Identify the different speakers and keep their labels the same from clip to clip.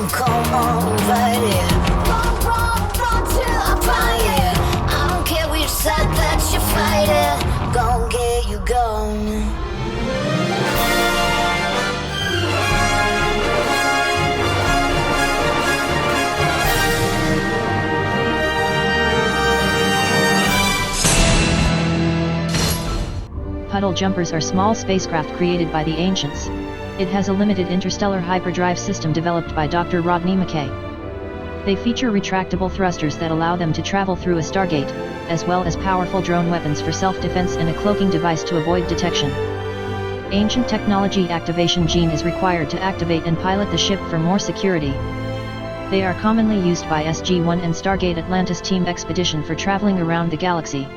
Speaker 1: come on, right here. Run till I find it. I don't care which side that you're fighting. Gon' get you gone.
Speaker 2: Puddle jumpers are small spacecraft created by the ancients. It has a limited interstellar hyperdrive system developed by Dr. Rodney McKay. They feature retractable thrusters that allow them to travel through a stargate, as well as powerful drone weapons for self-defense and a cloaking device to avoid detection. Ancient technology activation gene is required to activate and pilot the ship for more security. They are commonly used by SG-1 and Stargate Atlantis team expedition for traveling around the galaxy.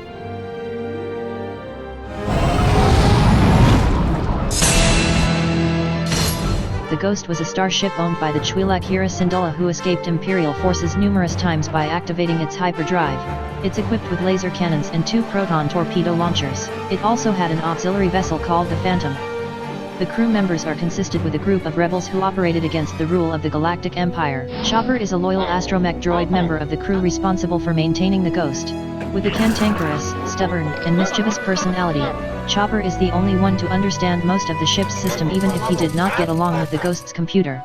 Speaker 2: The Ghost was a starship owned by the Twi'lek Hera Syndulla, who escaped Imperial forces numerous times by activating its hyperdrive. It's equipped with laser cannons and 2 proton torpedo launchers. It also had an auxiliary vessel called the Phantom. The crew members are consisted with a group of rebels who operated against the rule of the Galactic Empire. Chopper is a loyal astromech droid member of the crew responsible for maintaining the Ghost. With a cantankerous, stubborn, and mischievous personality, Chopper is the only one to understand most of the ship's system, even if he did not get along with the Ghost's computer.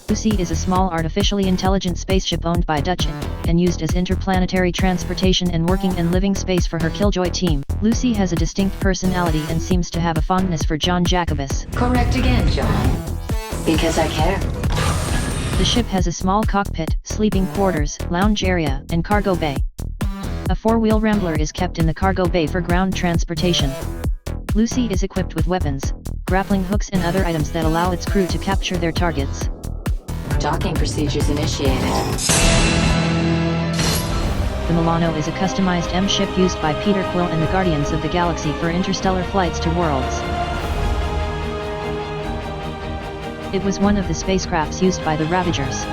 Speaker 2: Lucy is a small artificially intelligent spaceship owned by Dutch and used as interplanetary transportation and working and living space for her Killjoy team. Lucy has a distinct personality and seems to have a fondness for John Jacobus.
Speaker 3: Correct again, John. Because I care.
Speaker 2: The ship has a small cockpit, sleeping quarters, lounge area, and cargo bay. A 4-wheel Rambler is kept in the cargo bay for ground transportation. Lucy is equipped with weapons, grappling hooks and other items that allow its crew to capture their targets.
Speaker 3: Docking procedures initiated.
Speaker 2: The Milano is a customized M-ship used by Peter Quill and the Guardians of the Galaxy for interstellar flights to worlds. It was one of the spacecrafts used by the Ravagers.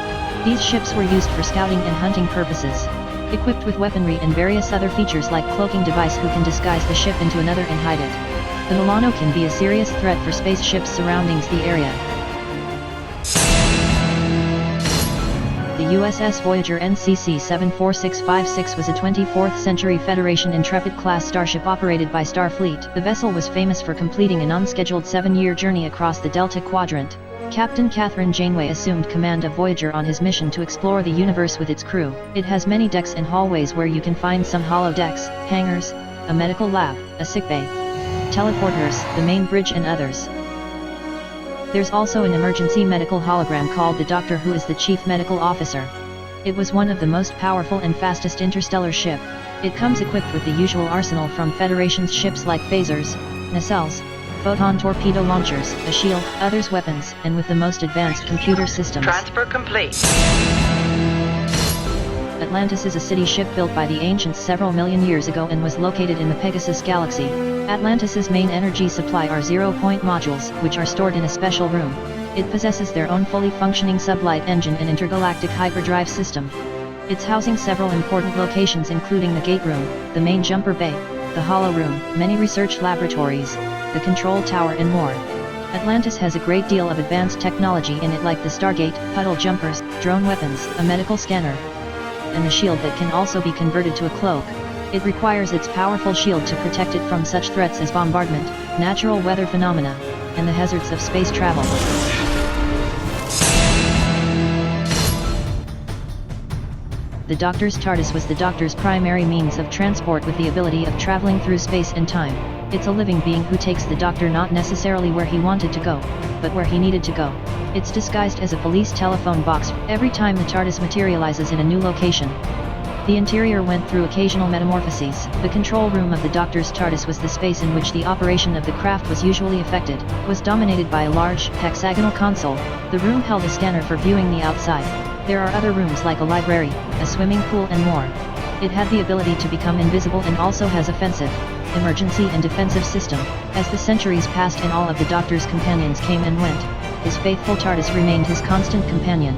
Speaker 2: These ships were used for scouting and hunting purposes. Equipped with weaponry and various other features like cloaking device who can disguise the ship into another and hide it. The Milano can be a serious threat for spaceships surrounding the area. The USS Voyager NCC 74656 was a 24th Century Federation Intrepid-class starship operated by Starfleet. The vessel was famous for completing an unscheduled 7-year journey across the Delta Quadrant. Captain Catherine Janeway assumed command of Voyager on his mission to explore the universe with its crew. It has many decks and hallways where you can find some holodecks, hangars, a medical lab, a sickbay, teleporters, the main bridge and others. There's also an emergency medical hologram called the Doctor, who is the chief medical officer. It was one of the most powerful and fastest interstellar ship. It comes equipped with the usual arsenal from Federation's ships like phasers, nacelles, photon torpedo launchers, a shield, others weapons, and with the most advanced computer systems.
Speaker 4: Transfer complete.
Speaker 2: Atlantis is a city ship built by the ancients several million years ago and was located in the Pegasus Galaxy. Atlantis's main energy supply are zero-point modules, which are stored in a special room. It possesses their own fully functioning sublight engine and intergalactic hyperdrive system. It's housing several important locations including the gate room, the main jumper bay, the hollow room, many research laboratories, the control tower and more. Atlantis has a great deal of advanced technology in it, like the Stargate, puddle jumpers, drone weapons, a medical scanner, and a shield that can also be converted to a cloak. It requires its powerful shield to protect it from such threats as bombardment, natural weather phenomena, and the hazards of space travel. The Doctor's TARDIS was the Doctor's primary means of transport, with the ability of traveling through space and time. It's a living being who takes the Doctor not necessarily where he wanted to go, but where he needed to go. It's disguised as a police telephone box every time the TARDIS materializes in a new location. The interior went through occasional metamorphoses. The control room of the Doctor's TARDIS was the space in which the operation of the craft was usually effected, was dominated by a large, hexagonal console. The room held a scanner for viewing the outside. There are other rooms like a library, a swimming pool and more. It had the ability to become invisible and also has offensive, emergency and defensive system. As the centuries passed and all of the Doctor's companions came and went, his faithful TARDIS remained his constant companion.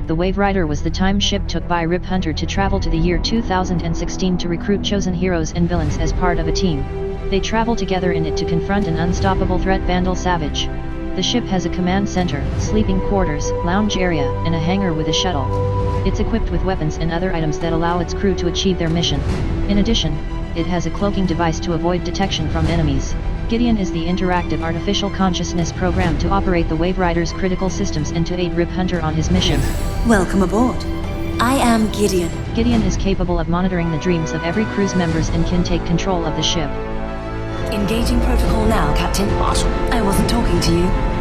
Speaker 2: The Wave Rider was the time ship took by Rip Hunter to travel to the year 2016 to recruit chosen heroes and villains as part of a team. They travel together in it to confront an unstoppable threat, Vandal Savage. The ship has a command center, sleeping quarters, lounge area, and a hangar with a shuttle. It's equipped with weapons and other items that allow its crew to achieve their mission. In addition, it has a cloaking device to avoid detection from enemies. Gideon is the interactive artificial consciousness program to operate the Wave Rider's critical systems and to aid Rip Hunter on his mission.
Speaker 4: Welcome aboard. I am Gideon.
Speaker 2: Gideon is capable of monitoring the dreams of every crew's members and can take control of the ship.
Speaker 4: Engaging protocol now, Captain.
Speaker 5: Awesome.
Speaker 4: I wasn't talking to you.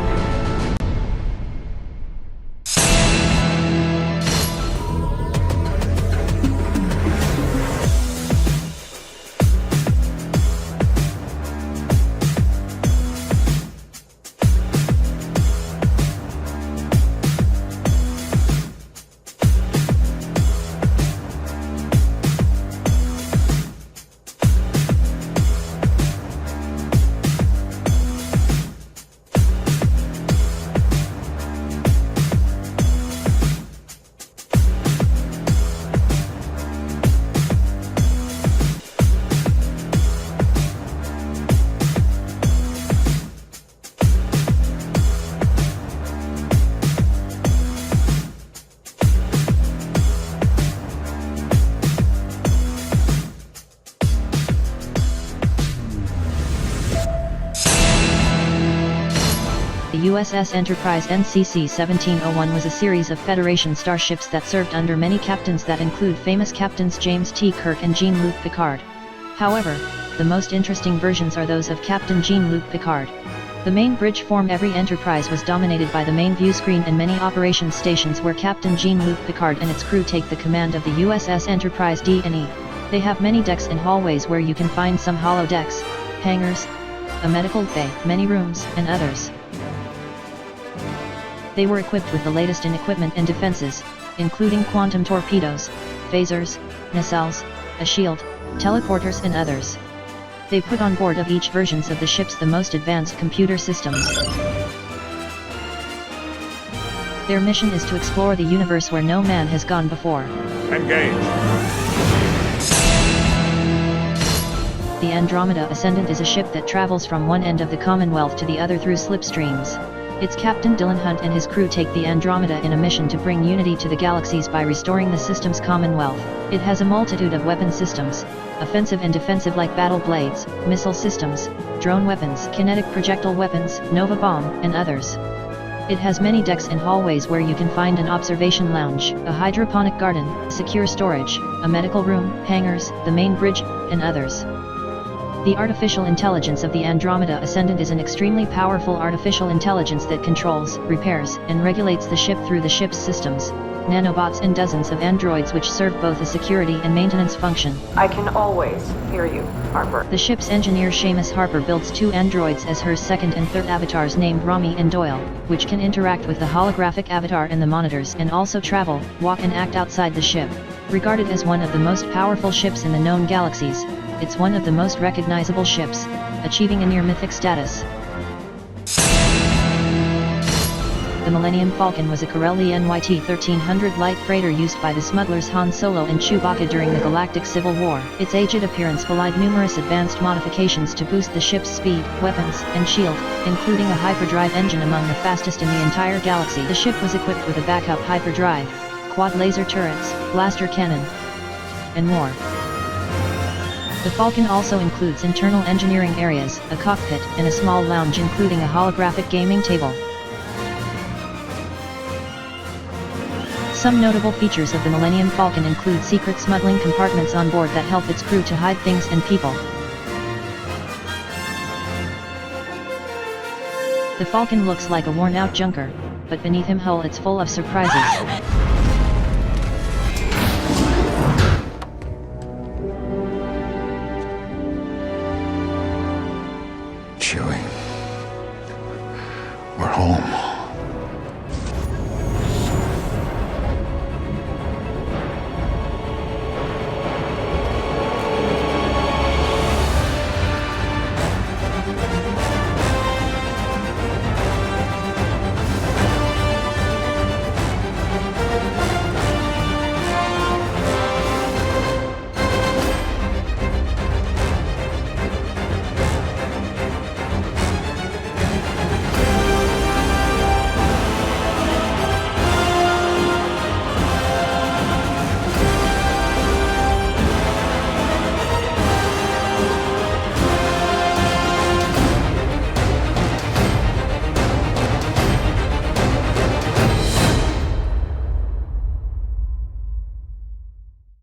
Speaker 2: The USS Enterprise NCC-1701 was a series of Federation starships that served under many captains that include famous captains James T. Kirk and Jean-Luc Picard. However, the most interesting versions are those of Captain Jean-Luc Picard. The main bridge form every Enterprise was dominated by the main view screen and many operations stations where Captain Jean-Luc Picard and its crew take the command of the USS Enterprise D&E. They have many decks and hallways where you can find some hollow decks, hangars, a medical bay, many rooms, and others. They were equipped with the latest in equipment and defenses, including quantum torpedoes, phasers, nacelles, a shield, teleporters and others. They put on board of each versions of the ships the most advanced computer systems. Their mission is to explore the universe where no man has gone before.
Speaker 5: Engage.
Speaker 2: The Andromeda Ascendant is a ship that travels from one end of the Commonwealth to the other through slipstreams. Its captain Dylan Hunt and his crew take the Andromeda in a mission to bring unity to the galaxies by restoring the system's commonwealth. It has a multitude of weapon systems, offensive and defensive like battle blades, missile systems, drone weapons, kinetic projectile weapons, Nova Bomb, and others. It has many decks and hallways where you can find an observation lounge, a hydroponic garden, secure storage, a medical room, hangars, the main bridge, and others. The artificial intelligence of the Andromeda Ascendant is an extremely powerful artificial intelligence that controls, repairs, and regulates the ship through the ship's systems, nanobots and dozens of androids which serve both a security and maintenance function.
Speaker 6: I can always hear you, Harper.
Speaker 2: The ship's engineer Seamus Harper builds two androids as her second and third avatars named Rami and Doyle, which can interact with the holographic avatar and the monitors and also travel, walk and act outside the ship. Regarded as one of the most powerful ships in the known galaxies, it's one of the most recognizable ships, achieving a near-mythic status. The Millennium Falcon was a Corelli NYT-1300 light freighter used by the smugglers Han Solo and Chewbacca during the Galactic Civil War. Its aged appearance belied numerous advanced modifications to boost the ship's speed, weapons, and shield, including a hyperdrive engine among the fastest in the entire galaxy. The ship was equipped with a backup hyperdrive, quad laser turrets, blaster cannon, and more. The Falcon also includes internal engineering areas, a cockpit, and a small lounge including a holographic gaming table. Some notable features of the Millennium Falcon include secret smuggling compartments on board that help its crew to hide things and people. The Falcon looks like a worn-out junker, but beneath him hull it's full of surprises.
Speaker 5: Chewie. We're home.